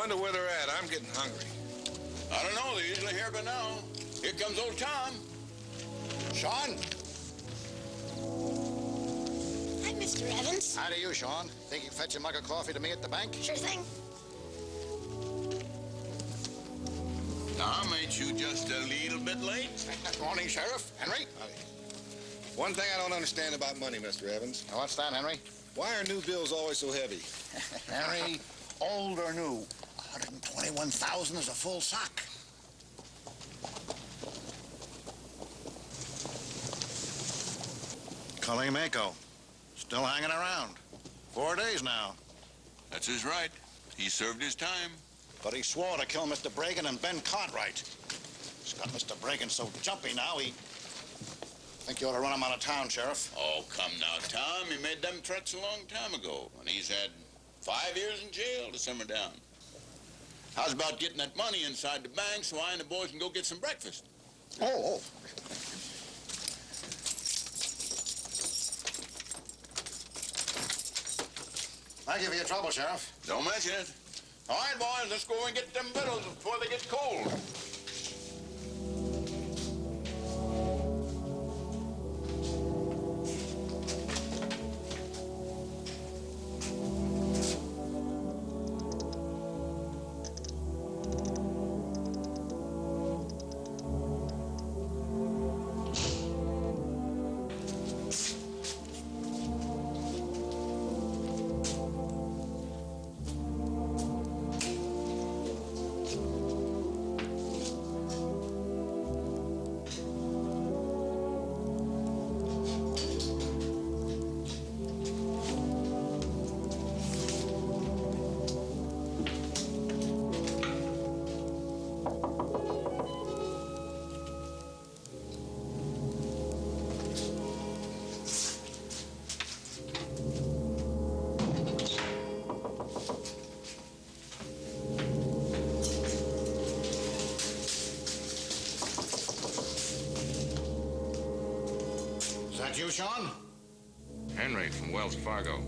wonder where they're at. I'm getting hungry. I don't know. They're usually here by now. Here comes old Tom. Sean? Hi, Mr. Evans. Hi to you, Sean. Think you can fetch a mug of coffee to me at the bank? Sure thing. Tom, ain't you just a little bit late? Morning, Sheriff. Henry? One thing I don't understand about money, Mr. Evans. What's that, Henry? Why are new bills always so heavy? Henry, old or new, 121,000 is a full sock. Cully Mako, still hanging around. 4 days now. That's his right. He served his time. But he swore to kill Mr. Bragan and Ben Cartwright. He's got Mr. Bragan so jumpy now, he... think you ought to run him out of town, Sheriff. Oh, come now, Tom. He made them threats a long time ago, and he's had 5 years in jail to simmer down. How's about getting that money inside the bank so I and the boys can go get some breakfast? Oh. Thank you for your trouble, Sheriff. Don't mention it. All right, boys, let's go and get them victuals before they get cold. Is that you, Sean? Henry from Wells Fargo.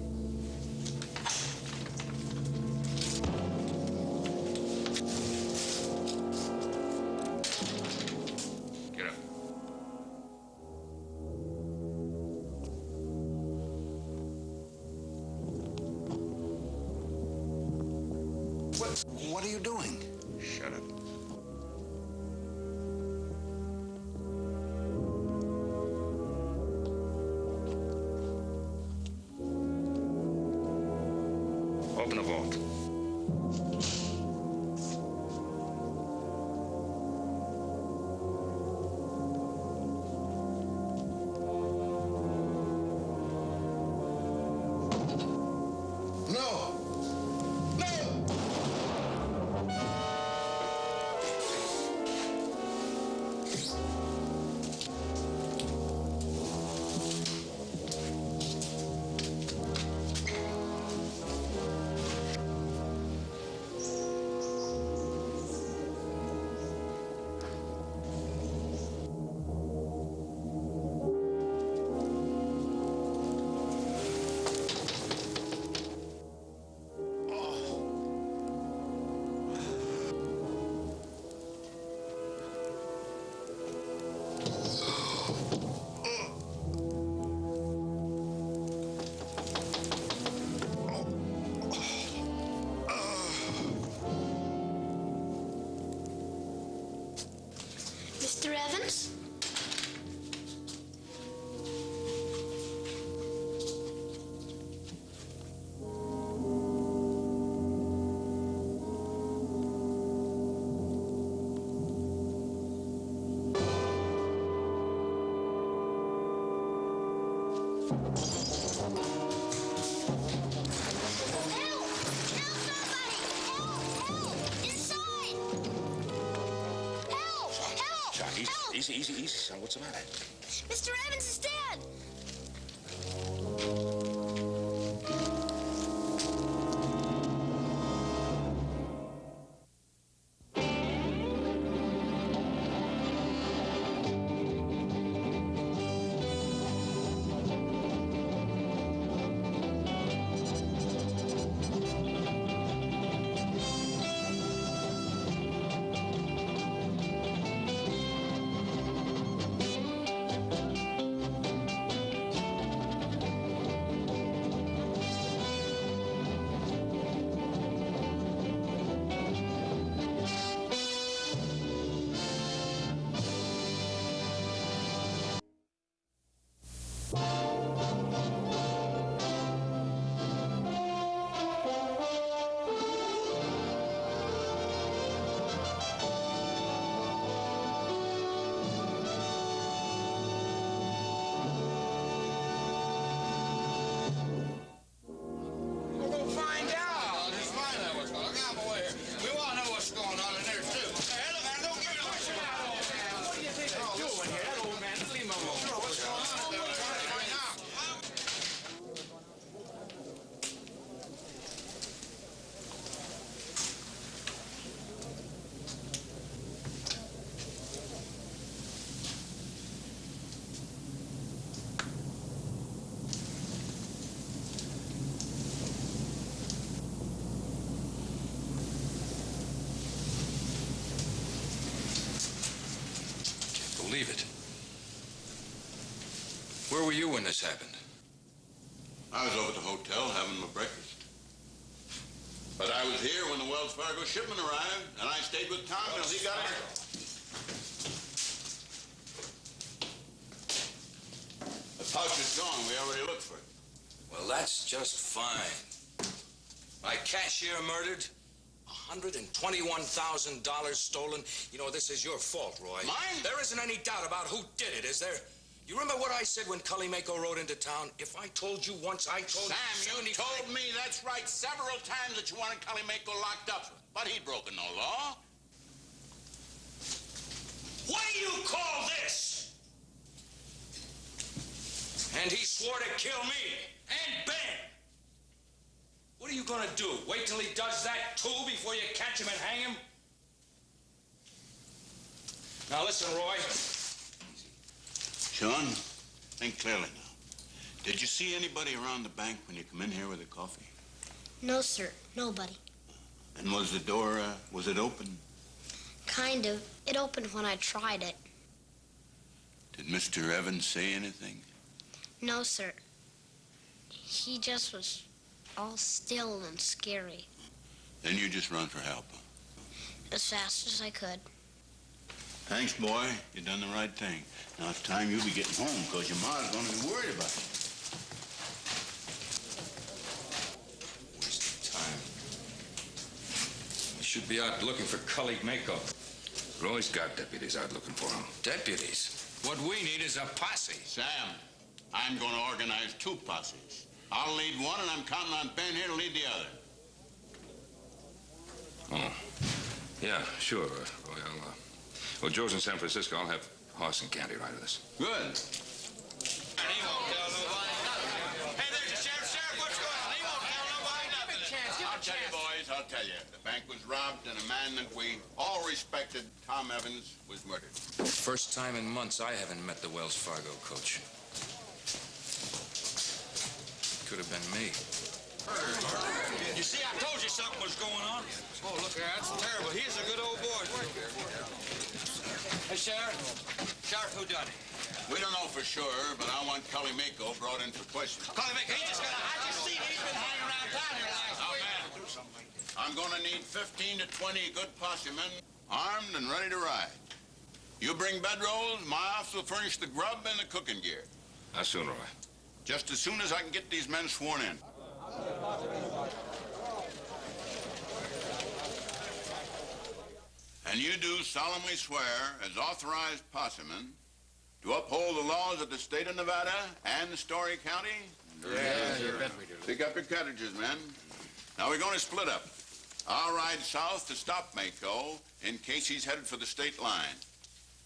Get up. What are you doing? Shut up. Open the vault. No! No! Mr. Evans? Help! Help somebody! Help! Inside! Help! Help! Chuck, Help! easy, son. What's the matter? Mr. Evans is dead! believe it. Where were you when this happened? I was over at the hotel having my breakfast. But I was here when the Wells Fargo shipment arrived, and I stayed with Tom until he got it. The pouch is gone. We already looked for it. Well, that's just fine. My cashier murdered, $121,000 stolen. You know, this is your fault, Roy. Mine? There isn't any doubt about who did it, is there? You remember what I said when Cully Mako rode into town? If I told you once, I told Sam, you told me, that's right, several times that you wanted Cully Mako locked up. But he'd broken no law. What do you call this? And he swore to kill me and Ben. What are you gonna do? Wait till he does that too before you catch him and hang him? Now listen, Roy. Sean, think clearly now. Did you see anybody around the bank when you come in here with a coffee? No, sir. Nobody. And was the door, was it open? Kind of. It opened when I tried it. Did Mr. Evans say anything? No, sir. He just was all still and scary. Then you just run for help. As fast as I could. Thanks, boy. You done the right thing. Now it's time you be getting home, because your ma's going to be worried about you. Waste of time. We should be out looking for Cully Mako. Roy's got deputies out looking for him. Deputies? What we need is a posse. Sam, I'm going to organize 2 posses. I'll lead one, and I'm counting on Ben here to lead the other. Oh, yeah, sure, Roy. Well, Joe's in San Francisco. I'll have Hoss and Candy ride with us. Good. Hey, there's the sheriff. Sheriff, what's going on? He won't tell nobody nothing. I'll tell you, boys, I'll tell you. The bank was robbed, and a man that we all respected, Tom Evans, was murdered. First time in months I haven't met the Wells Fargo coach. Could have been me. You see, I told you something was going on. Oh, look here, that's terrible. He's a good old boy. Hey, Sheriff. Sheriff, who done it? We don't know for sure, but I want Cully Mako brought in for questioning. Cully Mako, he just got I just seen he's been hanging around town here last week. Man, I'm going to need 15 to 20 good posse men, armed and ready to ride. You bring bedrolls, my office will furnish the grub and the cooking gear. How soon, Roy? Just as soon as I can get these men sworn in. And you do solemnly swear, as authorized possemen, to uphold the laws of the state of Nevada and Story County? Yeah. Pick up your cartridges, men. Now we're going to split up. I'll ride south to stop Mako in case he's headed for the state line.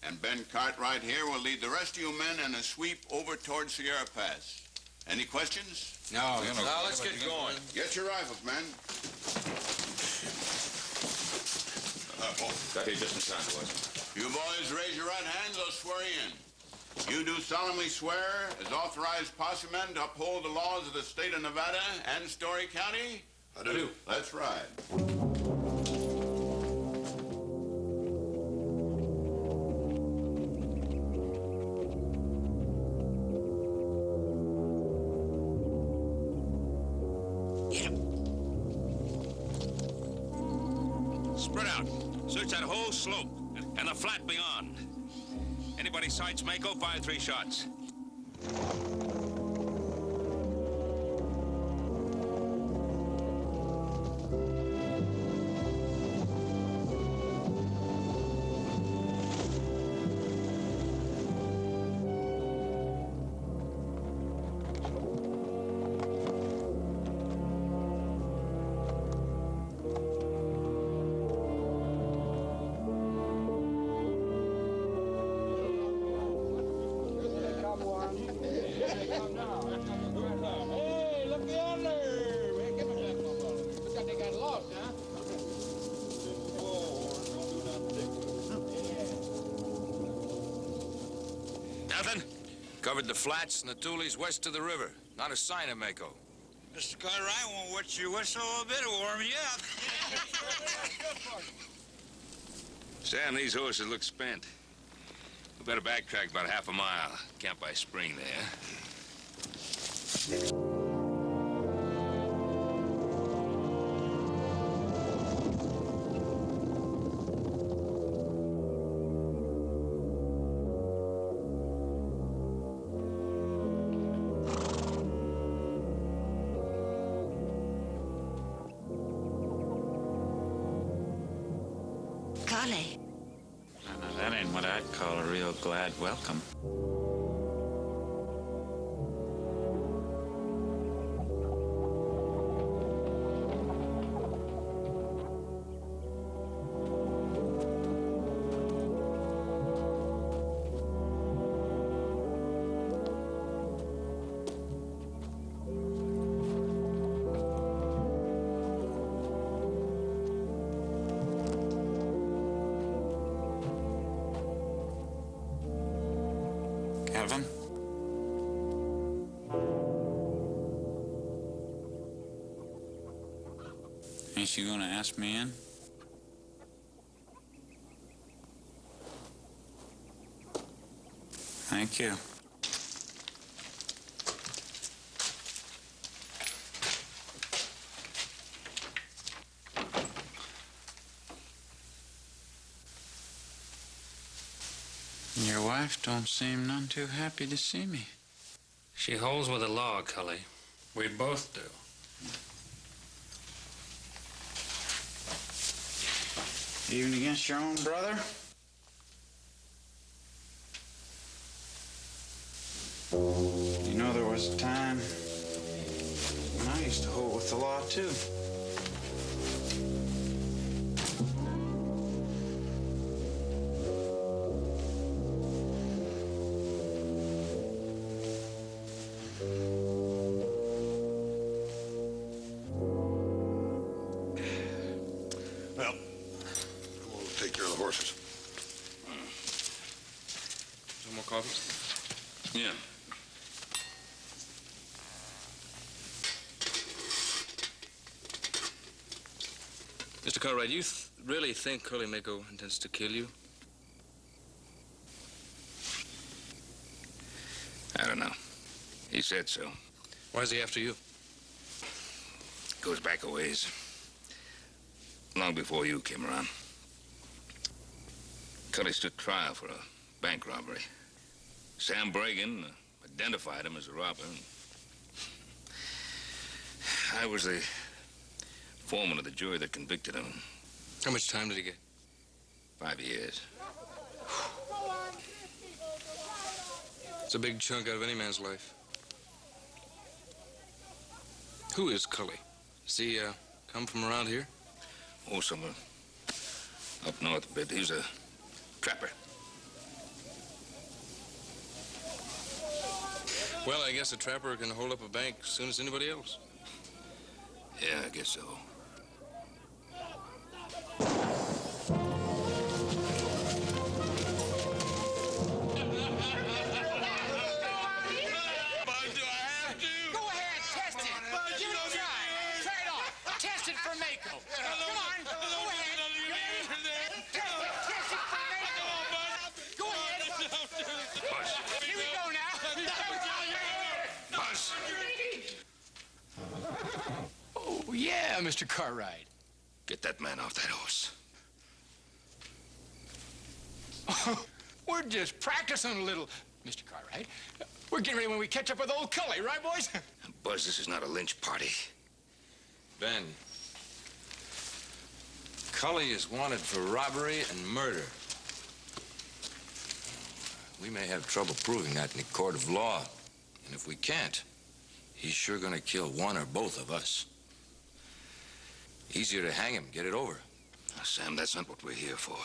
And Ben Cartwright here will lead the rest of you men in a sweep over towards Sierra Pass. Any questions? No, now let's get going. Get your rifles, men. Got here just in time, boys. You boys raise your right hands, I'll swear you in. You do solemnly swear, as authorized posse men, to uphold the laws of the state of Nevada and Story County? I do. Let's ride. Spread out. Search that whole slope and the flat beyond. Anybody sights Mako, fire 3 shots. Nothing? Covered the flats and the Tules west of the river. Not a sign of Mako. Mr. Cartwright won't wet your whistle a bit to warm you up. Sam, these horses look spent. The We better backtrack about half a mile. Camp by spring there. Golly. Now, that ain't what I'd call a real glad welcome. Kevin? Ain't you gonna ask me in? Thank you. Your wife don't seem none too happy to see me. She holds with the law, Cully. We both do. Even against your own brother? You know, there was a time when I used to hold with the law, too. Well, we'll take care of the horses. Some more coffee? Yeah. Mr. Cartwright, you really think Curly Mako intends to kill you? I don't know. He said so. Why is he after you? Goes back a ways. Long before you came around. Cully stood trial for a bank robbery. Sam Bragan identified him as a robber. I was the foreman of the jury that convicted him. How much time did he get? 5 years. It's a big chunk out of any man's life. Who is Cully? Does he come from around here? Oh, somewhere up north a bit. He's a trapper. Well, I guess a trapper can hold up a bank as soon as anybody else. Yeah, I guess so. Yeah, Mr. Cartwright. Get that man off that horse. We're just practicing a little, Mr. Cartwright. We're getting ready when we catch up with old Cully, right, boys? Buzz, this is not a lynch party. Ben, Cully is wanted for robbery and murder. We may have trouble proving that in the court of law. And if we can't, he's sure gonna kill one or both of us. Easier to hang him, get it over. Now, Sam, that's not what we're here for.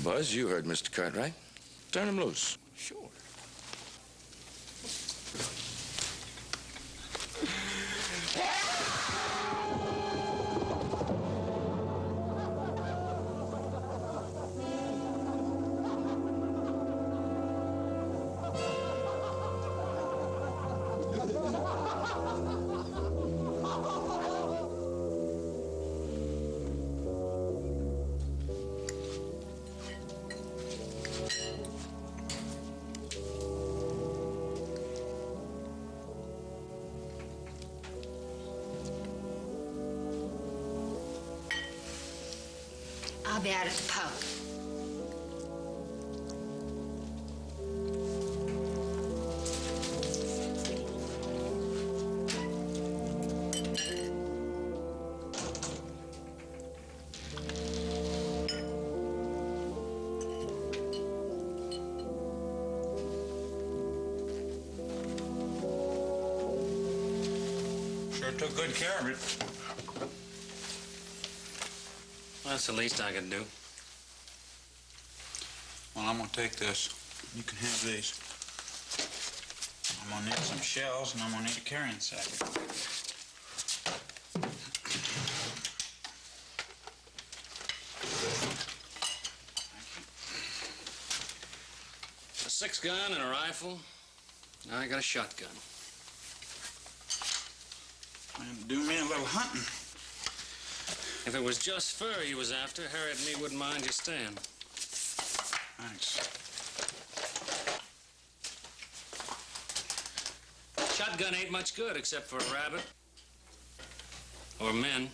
Buzz, you heard Mr. Cartwright. Turn him loose. Sure. I'll be out at the pub. Sure took good care of it. That's the least I can do. Well, I'm gonna take this. You can have these. I'm gonna need some shells, and I'm gonna need a carrying sack. A 6-gun and a rifle. Now I got a shotgun. And do me a little hunting. If it was just fur you was after, Harriet and me wouldn't mind you staying. Thanks. Shotgun ain't much good except for a rabbit. Or men.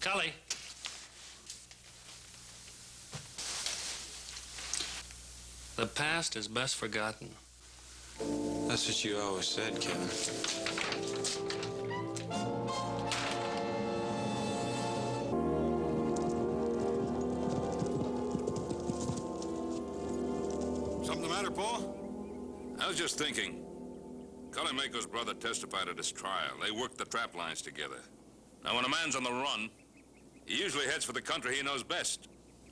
Cully. The past is best forgotten. That's what you always said, Kevin. Something the matter, Paul? I was just thinking. Cullen Mako's brother testified at his trial. They worked the trap lines together. Now, when a man's on the run, he usually heads for the country he knows best.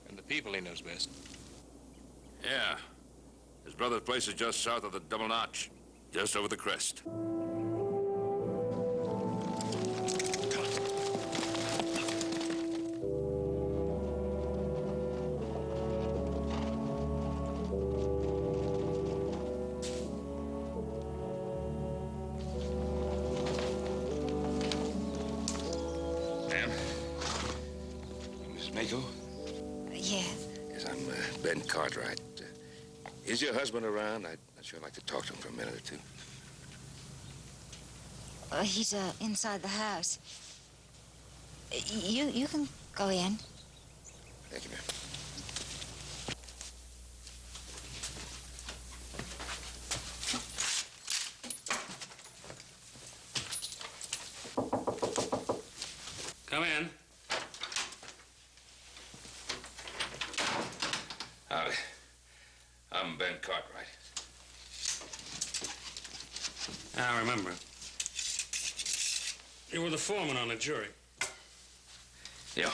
And the people he knows best. Yeah. His brother's place is just south of the Double Notch, just over the crest. Ma'am? Miss Mako? Yes. Yes, I'm Ben Cartwright. Is your husband around? I'd sure like to talk to him for a minute or two. He's inside the house. You can go in. Thank you, ma'am. Come in. Howdy. I'm Ben Cartwright. I remember. You were the foreman on the jury. Yeah.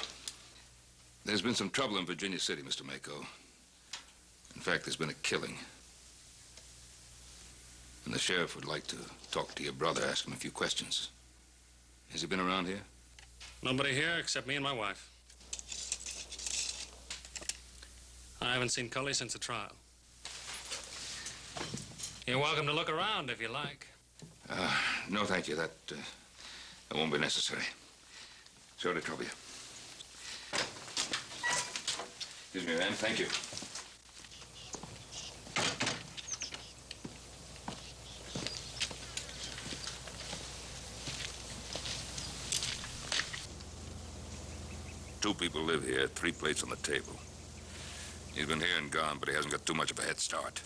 There's been some trouble in Virginia City, Mr. Mako. In fact, there's been a killing. And the sheriff would like to talk to your brother, ask him a few questions. Has he been around here? Nobody here except me and my wife. I haven't seen Cully since the trial. You're welcome to look around if you like. No, thank you. That won't be necessary. Sorry to trouble you. Excuse me, ma'am. Thank you. Two people live here, 3 plates on the table. He's been here and gone, but he hasn't got too much of a head start.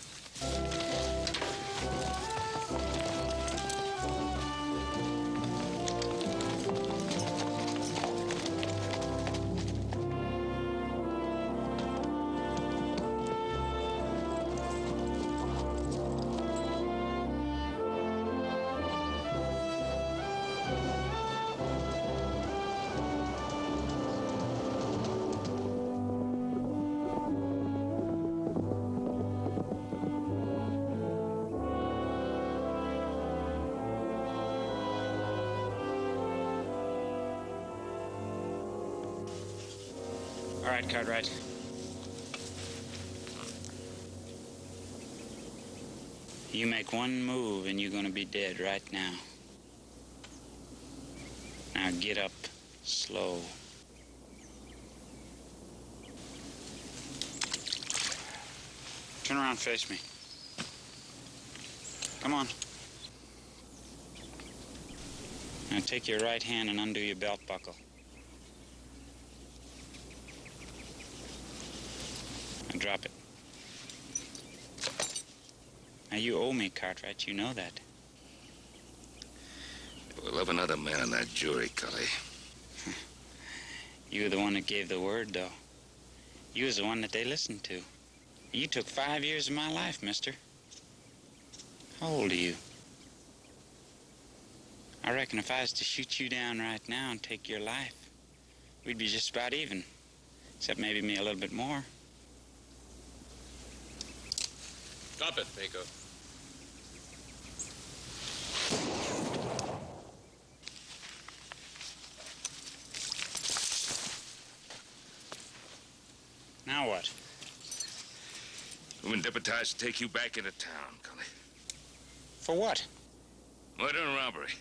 All right, Cartwright. You make one move and you're gonna be dead right now. Now get up, slow. Turn around, face me. Come on. Now take your right hand and undo your belt buckle. Now drop it. Now you owe me, Cartwright, you know that. We'll have another man on that jury, Cully. You were the one that gave the word, though. You was the one that they listened to. You took 5 years of my life, mister. How old are you? I reckon if I was to shoot you down right now and take your life, we'd be just about even. Except maybe me a little bit more. Stop it, Mako. Now what? We've been deputized to take you back into town, Cully. For what? Murder and robbery.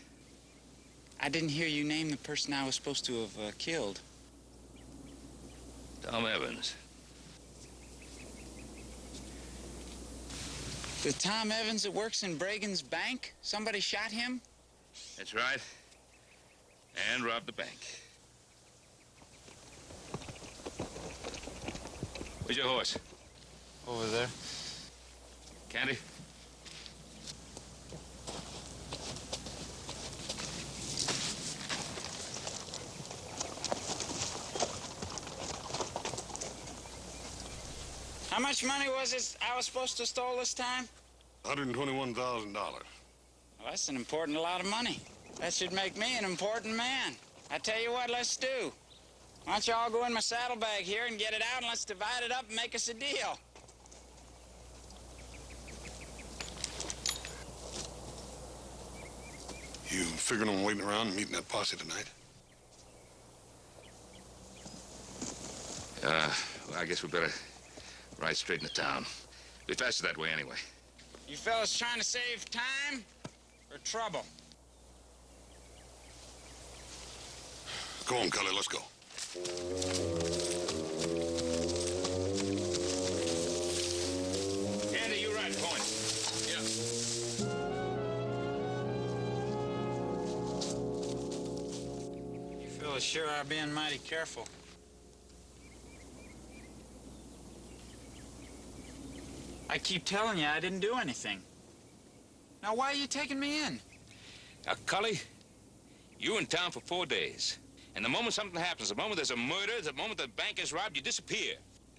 I didn't hear you name the person I was supposed to have killed. Tom Evans. The Tom Evans that works in Bragan's bank? Somebody shot him? That's right. And robbed the bank. Where's your horse? Over there. Candy? How much money was it I was supposed to steal this time? $121,000. Well, that's an important lot of money. That should make me an important man. I tell you what, let's do. Why don't you all go in my saddlebag here and get it out, and let's divide it up and make us a deal. You figuring on waiting around and meeting that posse tonight? Well, I guess we better ride straight into town. Be faster that way anyway. You fellas trying to save time or trouble? Go on, Cully, let's go. Candy, you ride point. Yeah. You fellas sure are being mighty careful. I keep telling you I didn't do anything. Now, why are you taking me in? Now, Cully, you're in town for 4 days. And the moment something happens, the moment there's a murder, the moment the bank is robbed, you disappear.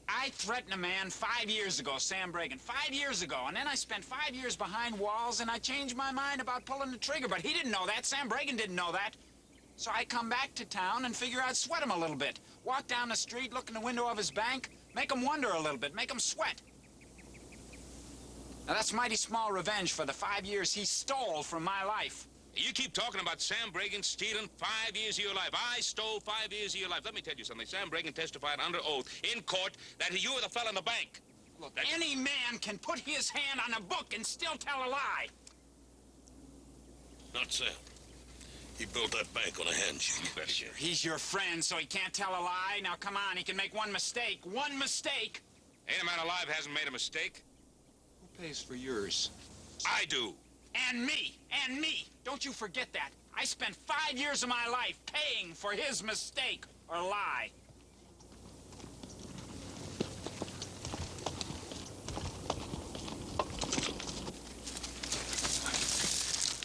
I threatened a man 5 years ago, Sam Bragan, 5 years ago. And then I spent 5 years behind walls, and I changed my mind about pulling the trigger. But he didn't know that. Sam Bragan didn't know that. So I come back to town and figure I'd sweat him a little bit. Walk down the street, look in the window of his bank, make him wonder a little bit, make him sweat. Now, that's mighty small revenge for the 5 years he stole from my life. You keep talking about Sam Bragan stealing 5 years of your life. I stole 5 years of your life. Let me tell you something. Sam Bragan testified under oath in court that you were the fellow in the bank. Look, any man can put his hand on a book and still tell a lie. Not Sam. He built that bank on a handshake. Sure, he's your friend, so he can't tell a lie. Now, come on, he can make one mistake. One mistake. Ain't a man alive hasn't made a mistake. Who pays for yours? I do. And me. And me. Don't you forget that. I spent 5 years of my life paying for his mistake or lie.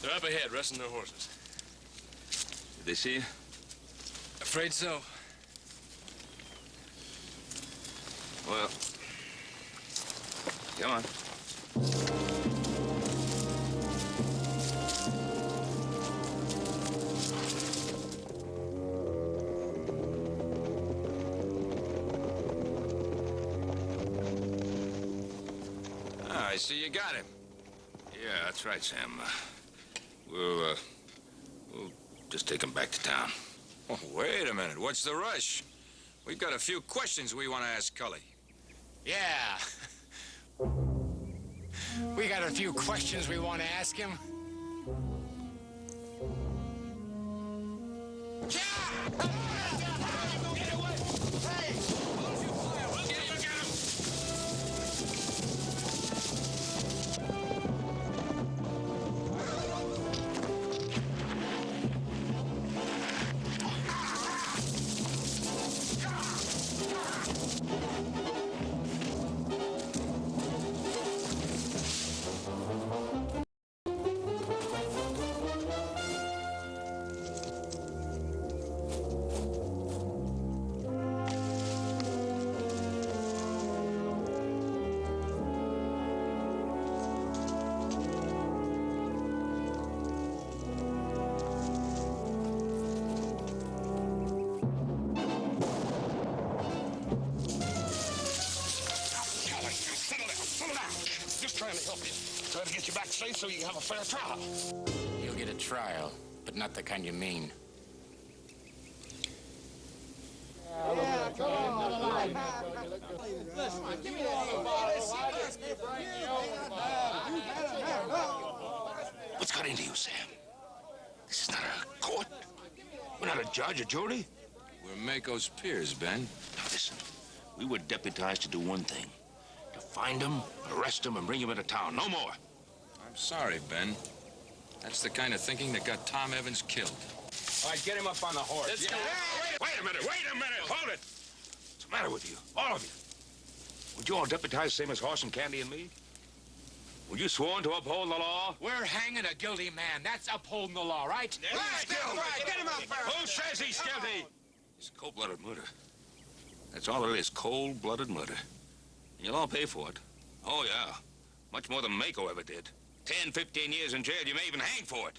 They're up ahead, resting their horses. Did they see you? Afraid so. Well, come on. I see you got him. Yeah, that's right, Sam. We'll just take him back to town. Oh, wait a minute. What's the rush? We've got a few questions we want to ask Cully. Yeah. We got a few questions we want to ask him. Trying to help you. Trying to get you back safe so you can have a fair trial. You'll get a trial, but not the kind you mean. What's got into you, Sam? This is not a court. We're not a judge or jury. We're Mako's peers, Ben. Now listen, we were deputized to do one thing. To find him, arrest him, and bring him into town. No more. I'm sorry, Ben. That's the kind of thinking that got Tom Evans killed. All right, get him up on the horse. Let's go. Wait a minute, hold it. What's the matter with you, all of you? Would you all deputize same as Horse and Candy and me? Were you sworn to uphold the law? We're hanging a guilty man. That's upholding the law, right? Right, get him up there. Who says he's guilty? It's cold-blooded murder. That's all it is, cold-blooded murder. You'll all pay for it. Oh, yeah. Much more than Mako ever did. 10, 15 years in jail. You may even hang for it.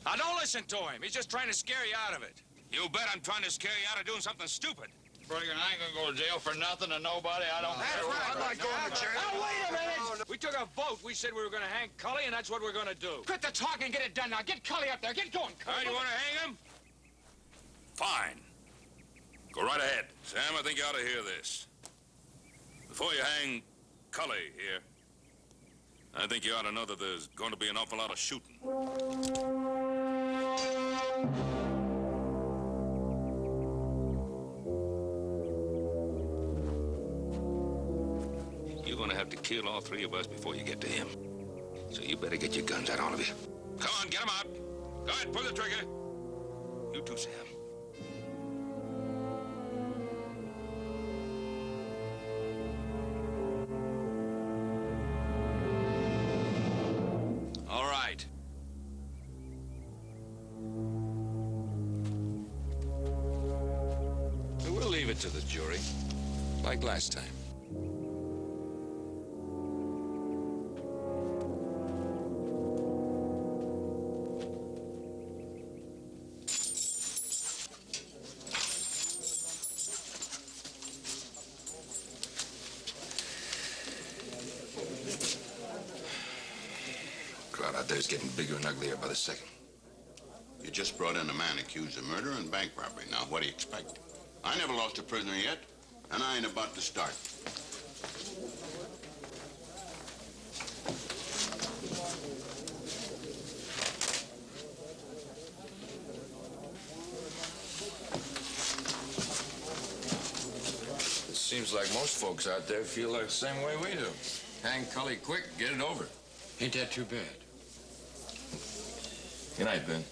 Now, don't listen to him. He's just trying to scare you out of it. You bet I'm trying to scare you out of doing something stupid. Bregan, I ain't gonna go to jail for nothing and nobody. I don't care. I'm not going to jail. Now, wait a minute! We took a vote. We said we were going to hang Cully, and that's what we're going to do. Quit the talking and get it done now. Get Cully up there. Get going, All Cully. right, you want to hang him? Fine. Go right ahead. Sam, I think you ought to hear this. Before you hang Cully here, I think you ought to know that there's going to be an awful lot of shooting. You're going to have to kill all three of us before you get to him. So you better get your guns out, all of you. Come on, get them out. Go ahead, pull the trigger. You too, Sam. All right. We'll leave it to the jury, like last time. Crowd out there's getting bigger and uglier by the second. You just brought in a man accused of murder and bank robbery. Now, what do you expect? I never lost a prisoner yet, and I ain't about to start. It seems like most folks out there feel like the same way we do. Hang Cully quick, get it over. Ain't that too bad? Good night, Ben.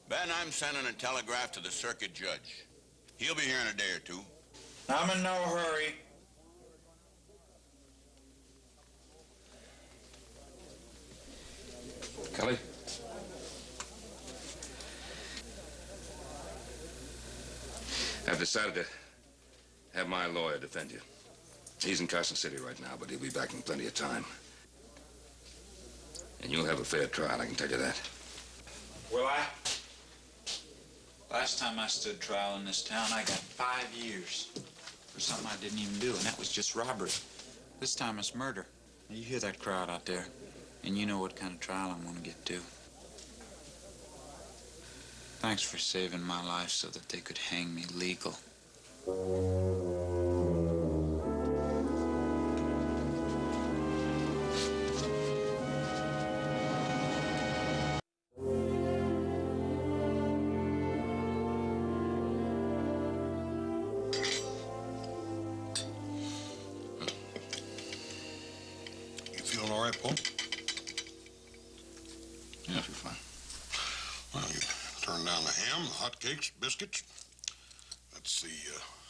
Ben, I'm sending a telegraph to the circuit judge. He'll be here in a day or two. I'm in no hurry. Cully? I've decided to have my lawyer defend you. He's in Carson City right now, but he'll be back in plenty of time. And you'll have a fair trial, I can tell you that. Will I? Last time I stood trial in this town, I got 5 years for something I didn't even do, and that was just robbery. This time it's murder. Now, you hear that crowd out there, and you know what kind of trial I'm going to get to. Thanks for saving my life so that they could hang me legal. You feeling all right, Paul? Yeah, I feel fine. Well, you turned down the ham, the hotcakes, biscuits. That's the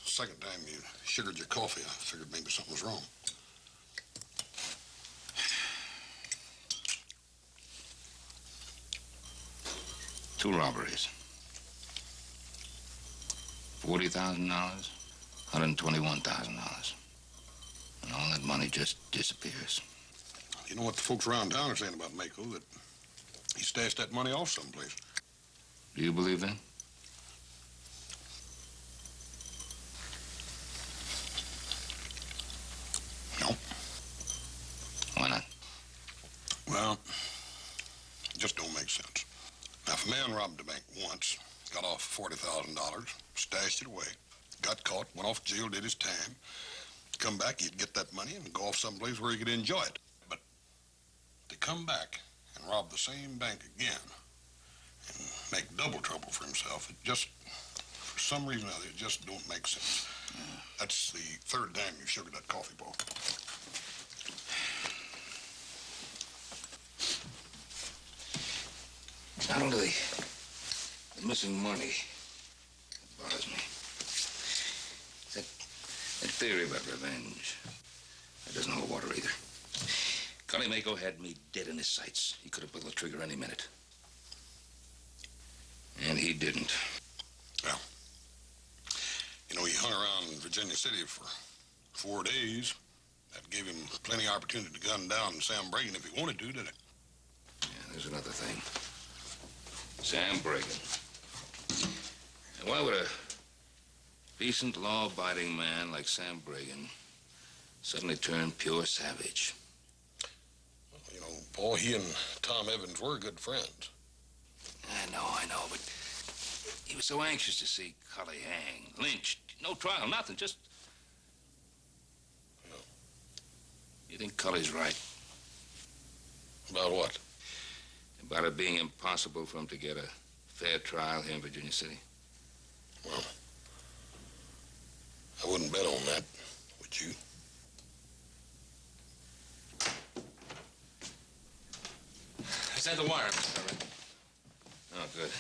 second time you sugared your coffee. I figured maybe something was wrong. Two robberies. $40,000, $121,000. And all that money just disappears. You know what the folks around town are saying about Mako, that he stashed that money off someplace. Do you believe that? No. Why not? Well, it just don't make sense. Now, if a man robbed a bank once, got off $40,000, stashed it away, got caught, went off to jail, did his time, come back, he'd get that money and go off someplace where he could enjoy it. But to come back and rob the same bank again and make double trouble for himself, it just, for some reason or other, it just don't make sense. That's the third time you've sugared that coffee, Paul. It's not only the missing money that bothers me. That theory about revenge. That doesn't hold water either. Cully Mako had me dead in his sights. He could have pulled the trigger any minute. And he didn't. Well, you know, he hung around Virginia City for 4 days. That gave him plenty of opportunity to gun down Sam Bragan if he wanted to, didn't it? Yeah, there's another thing. Sam Bragan. And why would a decent, law-abiding man like Sam Bragan suddenly turn pure savage? Well, you know, Paul, he and Tom Evans were good friends. I know, but he was so anxious to see Cully hang, lynched. No trial, nothing, just... No. You think Cully's right? About what? About it being impossible for him to get a fair trial here in Virginia City? Well, I wouldn't bet on that, would you? I sent the wire, Mr. Cartwright. Oh, good.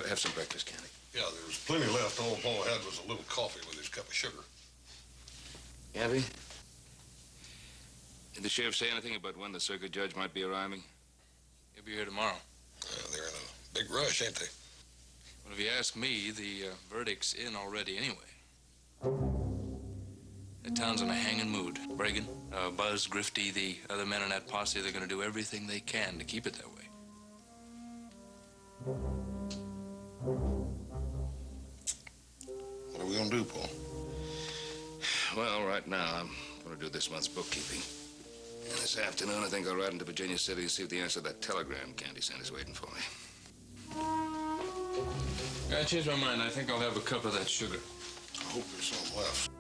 Have some breakfast, Candy. Yeah, there was plenty left. All Paul had was a little coffee with his cup of sugar. Gabby? Did the sheriff say anything about when the circuit judge might be arriving? He'll be here tomorrow. They're in a big rush, ain't they? Well, if you ask me, the verdict's in already anyway. The town's in a hanging mood. Bragan, Buzz, Grifty, the other men in that posse, they're going to do everything they can to keep it that way. What are we gonna do, Paul? Well, right now, I'm going to do this month's bookkeeping. And this afternoon, I think I'll ride into Virginia City and see if the answer to that telegram Candy sent is waiting for me. I changed my mind. I think I'll have a cup of that sugar. I hope there's some left.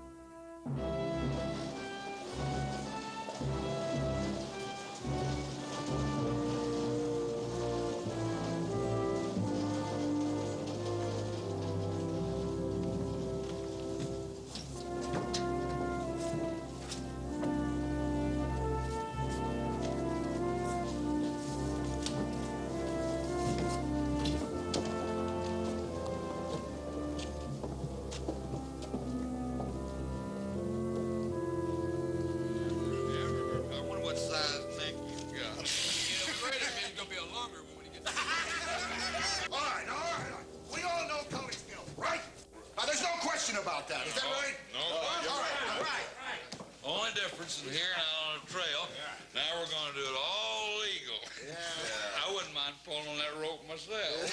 About that. Is that right? No. All right. Only difference in here and out on a trail. Now we're going to do it all legal. I wouldn't mind pulling on that rope myself.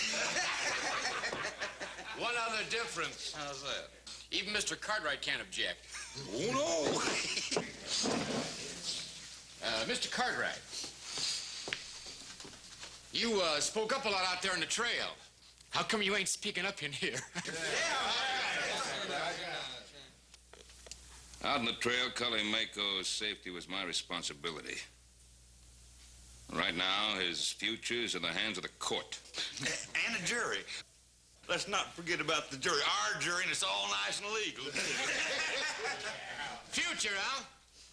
One other difference. How's that? Even Mr. Cartwright can't object. Oh, no. Mr. Cartwright, You spoke up a lot out there on the trail. How come you ain't speaking up in here? Out on the trail, Cully Mako's safety was my responsibility. Right now, his future is in the hands of the court. And a jury. Let's not forget about the jury. Our jury, and it's all nice and legal. Future, huh?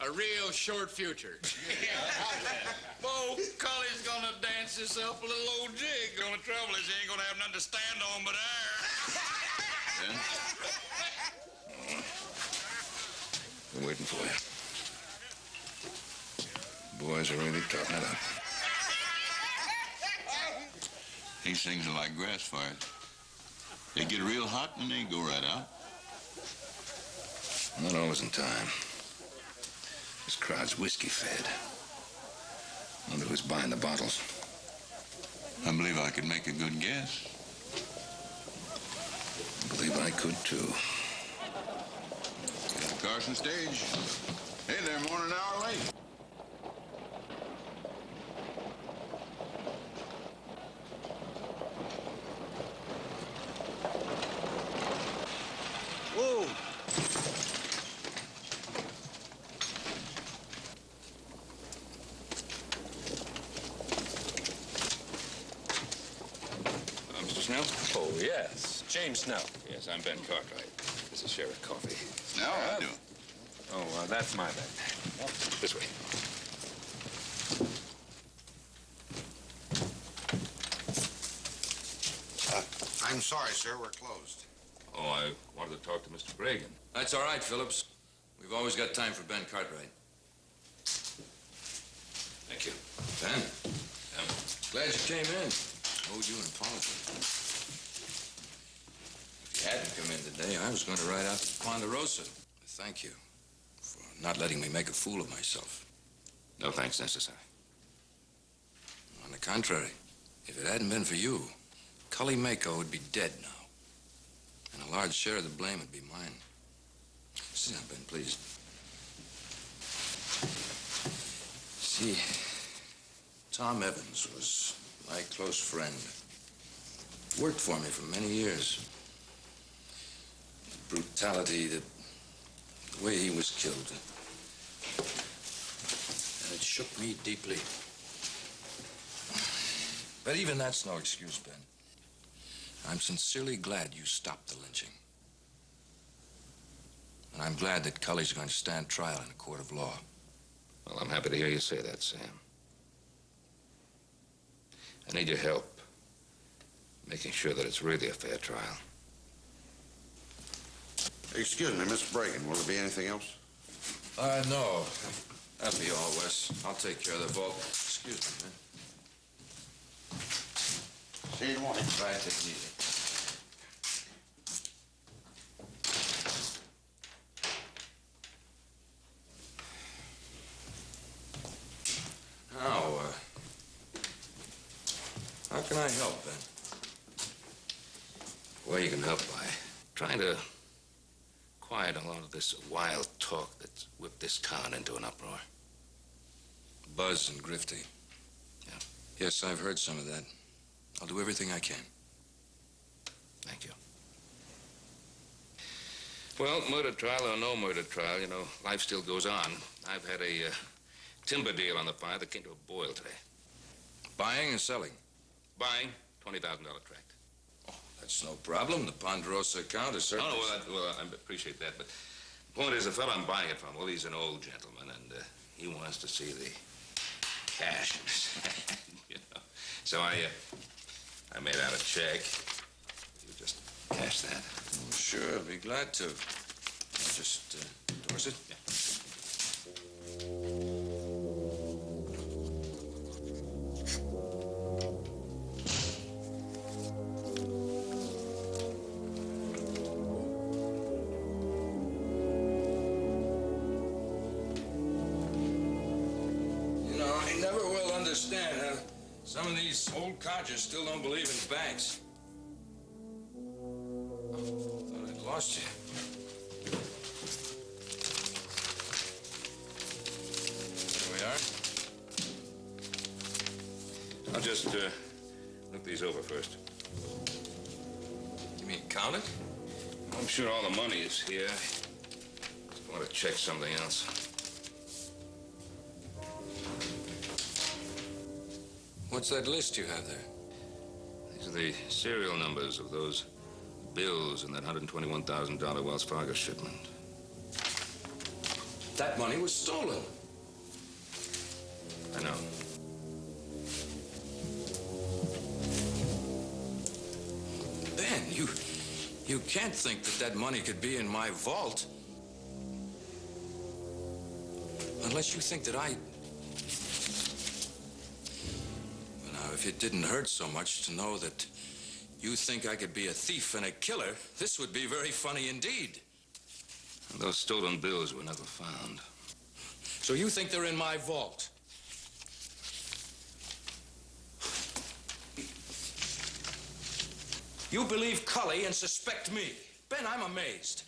A real short future. Bo, Cully's gonna dance himself a little old jig. The only trouble is he ain't gonna have nothing to stand on but air. I'm waiting for you. Boys are really toughening it up. These things are like grass fires. They get real hot and they go right out. Not always in time. This crowd's whiskey fed. Wonder who's buying the bottles. I believe I could make a good guess. I believe I could, too. Carson stage. Hey, they're more than an hour late. Whoa! Mr. Snell? Oh, yes. James Snell. Yes, I'm Ben Cartwright. This is Sheriff Coffey. Now I do. Oh, that's my bad. This way. I'm sorry, sir. We're closed. Oh, I wanted to talk to Mr. Bragan. That's all right, Phillips. We've always got time for Ben Cartwright. Thank you. Ben, glad you came in. Owed you an apology. If you hadn't come in today, I was going to ride out to Ponderosa. Thank you for not letting me make a fool of myself. No thanks necessary. On the contrary, if it hadn't been for you, Cully Mako would be dead now. And a large share of the blame would be mine. Sit down, Ben, please. See, Tom Evans was my close friend. Worked for me for many years. The brutality, the way he was killed. And it shook me deeply. But even that's no excuse, Ben. I'm sincerely glad you stopped the lynching. And I'm glad that Cully's going to stand trial in a court of law. Well, I'm happy to hear you say that, Sam. I need your help making sure that it's really a fair trial. Excuse me, Mr. Bragan. Will there be anything else? No. That'll be all, Wes. I'll take care of the vault. Excuse me, man. See you in the morning. Right, take it easy. Now, how can I help, Ben? Well, you can help by trying to quiet a lot of this wild talk that's whipped this town into an uproar. Buzz and grifty. Yeah. Yes, I've heard some of that. I'll do everything I can. Thank you. Well, murder trial or no murder trial, you know, life still goes on. I've had a timber deal on the fire that came to a boil today. Buying and selling? Buying, $20,000 tract. Oh, that's no problem. The Ponderosa account is certainly... Well, I appreciate that, but the point is, the fellow I'm buying it from, well, he's an old gentleman, and he wants to see the cash in his hand, you know. So I made out a check. You just cash that. Oh, sure, I'll be glad to. Just endorse it? Yeah. Understand, huh? Some of these old codgers still don't believe in banks. Oh, thought I'd lost you. There we are. I'll just Look these over first. You mean count it? I'm sure all the money is here. I want to check something else. What's that list you have there? These are the serial numbers of those bills in that $121,000 Wells Fargo shipment. That money was stolen. I know. Ben, you can't think that that money could be in my vault. Unless you think that I... Well, now, if it didn't hurt so much to know that you think I could be a thief and a killer, this would be very funny indeed. And those stolen bills were never found. So you think they're in my vault? You believe Cully and suspect me. Ben, I'm amazed.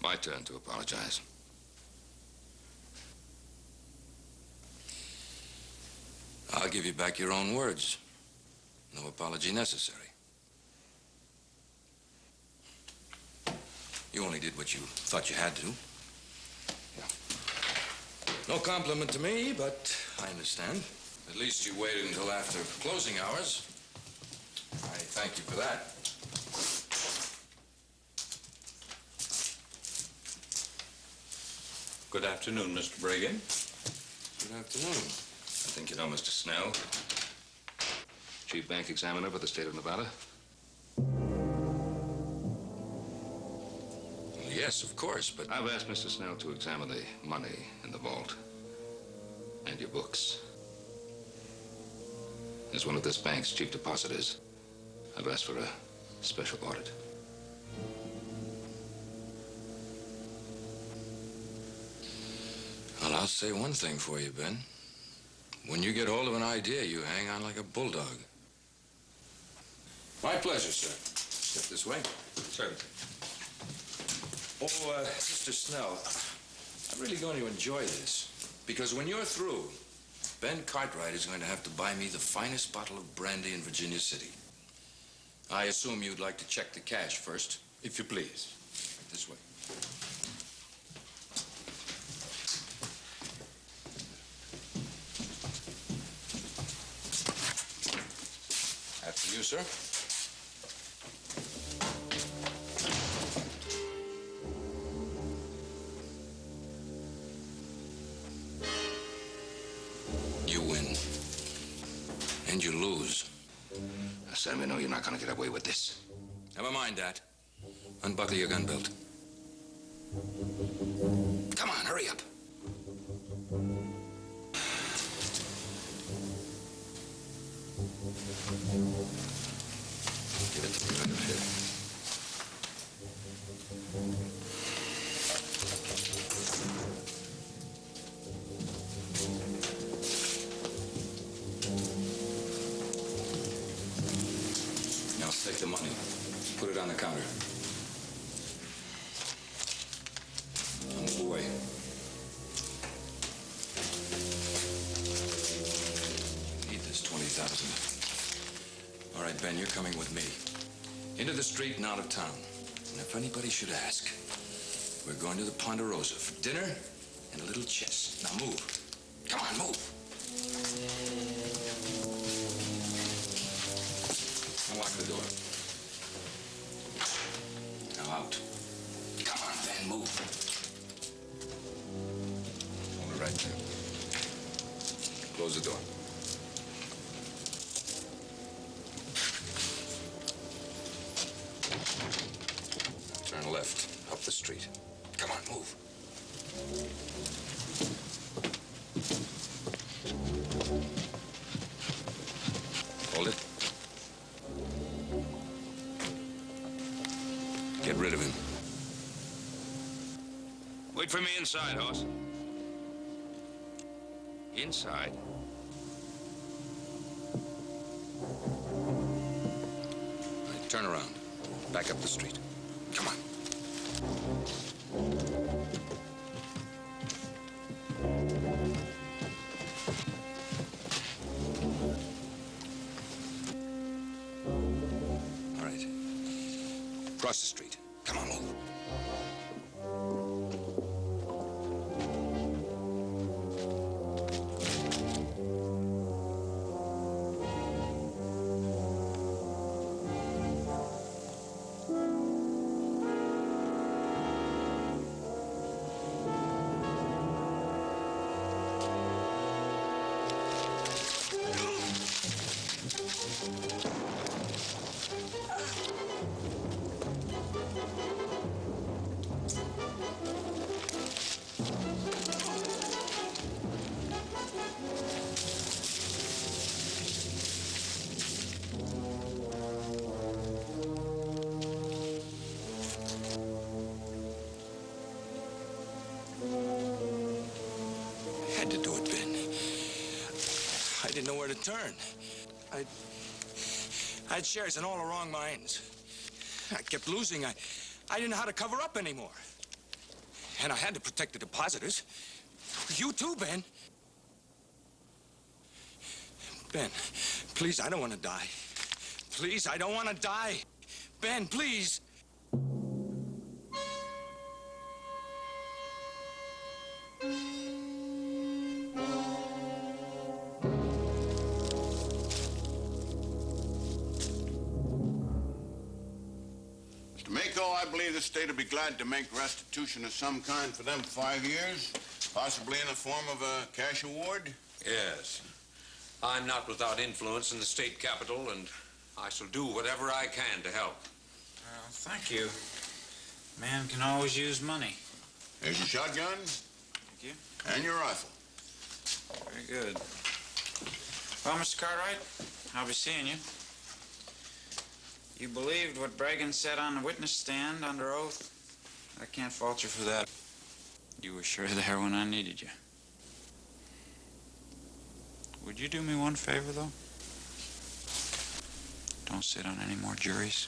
My turn to apologize. I'll give you back your own words. No apology necessary. You only did what you thought you had to. Yeah. No compliment to me, but I understand. At least you waited until after closing hours. I thank you for that. Good afternoon, Mr. Bragan. Good afternoon. I think you know Mr. Snell, Chief Bank Examiner for the state of Nevada. Well, yes, of course, but... I've asked Mr. Snell to examine the money in the vault and your books. As one of this bank's chief depositors, I've asked for a special audit. Well, I'll say one thing for you, Ben. When you get hold of an idea, you hang on like a bulldog. My pleasure, sir. Step this way. Sir. Oh, Mr. Snell, I'm really going to enjoy this. Because when you're through, Ben Cartwright is going to have to buy me the finest bottle of brandy in Virginia City. I assume you'd like to check the cash first, if you please. This way. After you, sir. You win. And you lose. Sam, you know you're not going to get away with this. Never mind that. Unbuckle your gun belt. Come on, hurry up. Give it to me right here. Now take the money. Put it on the counter. Now move away. Need this 20,000. All right, Ben, you're coming with me. Into the street and out of town. And if anybody should ask, we're going to the Ponderosa for dinner and a little chess. Now move. Come on, move. Unlock the door. Now out. Come on, Ben, move. Hold it right there. Close the door. Turn left, up the street. Come on, move. Hold it. Get rid of him. Wait for me inside, Hoss. Inside. All right, turn around. Back up the street. Come on. All right. Cross the street. Come on, move. I had to do it, Ben. I didn't know where to turn. I had shares in all the wrong mines. I kept losing. I didn't know how to cover up anymore. And I had to protect the depositors. You too, Ben. Ben, please, I don't want to die. Please, I don't want to die. Ben, please. Mr. Mako, I believe the state will be glad to make restitution of some kind for them 5 years, possibly in the form of a cash award. Yes. I'm not without influence in the state capital, and I shall do whatever I can to help. Well, thank you. Man can always use money. Here's your shotgun. Thank you. And your rifle. Very good. Well, Mr. Cartwright, I'll be seeing you. You believed what Bregan said on the witness stand under oath. I can't fault you for that. You were sure there when I needed you. Would you do me one favor, though? Don't sit on any more juries.